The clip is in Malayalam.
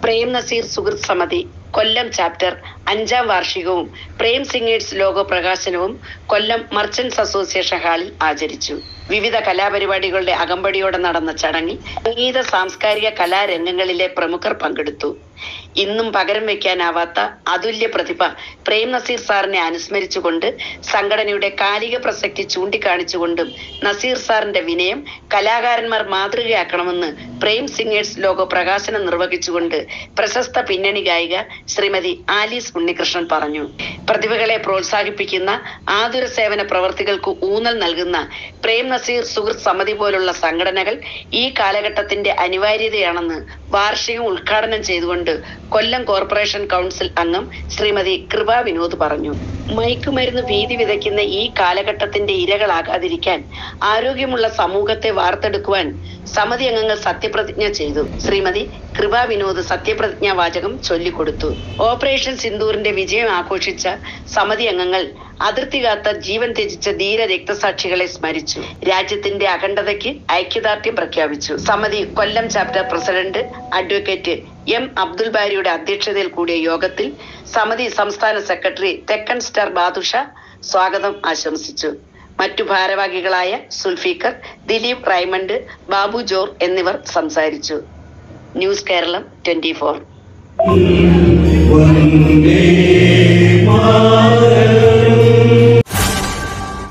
പ്രേം നസീർ സുഹൃത്ത് സമിതി Kollam chapter 5ാം വാർഷികവും Prem singers logo പ്രകാശനവും കൊല്ലം മർച്ചന്റ്സ് അസോസിയേഷൻ ഹാളിൽ ആചരിച്ചു. വിവിധ കലാപരിപാടികളുടെ അകമ്പടിയോടെ നടന്ന ചടങ്ങിൽ സംഗീത സാംസ്കാരിക കലാരംഗങ്ങളിലെ പ്രമുഖർ പങ്കെടുത്തു. ഇന്നും പകരം വയ്ക്കാനാവാത്ത അതുല്യ പ്രതിഭ പ്രേം നസീർ സാറിനെ അനുസ്മരിച്ചുകൊണ്ട് സംഘടനയുടെ കാലിക പ്രസക്തി ചൂണ്ടിക്കാണിച്ചുകൊണ്ടും നസീർ സാറിന്റെ വിനയം കലാകാരന്മാർ മാതൃകയാക്കണമെന്ന് പ്രേം സിംഗേഴ്സ് ലോഗോ പ്രകാശനം നിർവഹിച്ചുകൊണ്ട് പ്രശസ്ത പിന്നണി ഗായിക ശ്രീമതി ആലീസ് ഉണ്ണികൃഷ്ണൻ പറഞ്ഞു. പ്രതിഭകളെ പ്രോത്സാഹിപ്പിക്കുന്ന ആതുര സേവന പ്രവർത്തികൾക്ക് ഊന്നൽ നൽകുന്ന പ്രേം നസീർ സുഹൃത്ത് സമിതി പോലുള്ള സംഘടനകൾ ഈ കാലഘട്ടത്തിന്റെ അനിവാര്യതയാണെന്ന് വാർഷികം ഉദ്ഘാടനം ചെയ്തുകൊണ്ട് കൊല്ലം കോർപ്പറേഷൻ കൗൺസിൽ അംഗം ശ്രീമതി കൃപ വിനോദ് പറഞ്ഞു. മയക്കുമരുന്ന് ഭീതി വിതയ്ക്കുന്ന ഈ കാലഘട്ടത്തിന്റെ ഇരകളാകാതിരിക്കാൻ ആരോഗ്യമുള്ള സമൂഹത്തെ വാർത്തെടുക്കുവാൻ സമിതി അംഗങ്ങൾ സത്യപ്രതിജ്ഞ ചെയ്തു. ശ്രീമതി കൃപ വിനോദ് സത്യപ്രതിജ്ഞാ വാചകം ചൊല്ലിക്കൊടുത്തു. ഓപ്പറേഷൻ സിന്ദൂറിന്റെ വിജയം ആഘോഷിച്ച സമിതി അംഗങ്ങൾ അതിർത്തി കാത്ത ജീവൻ ത്യജിച്ച ധീര രക്തസാക്ഷികളെ സ്മരിച്ചു. രാജ്യത്തിന്റെ അഖണ്ഡതയ്ക്ക് ഐക്യദാർഢ്യം പ്രഖ്യാപിച്ചു. സമിതി Kollam chapter president advocate M Abdul ബാരിയുടെ അധ്യക്ഷതയിൽ കൂടിയ യോഗത്തിൽ സമിതി സംസ്ഥാന സെക്രട്ടറി തെക്കൻ സ്റ്റാർ ബാദുഷ സ്വാഗതം ആശംസിച്ചു. മറ്റു ഭാരവാഹികളായ സുൽഫീഖർ, ദിലീപ് റൈമണ്ട്, ബാബു ജോർ എന്നിവർ സംസാരിച്ചു. ന്യൂസ് കേരളം 24.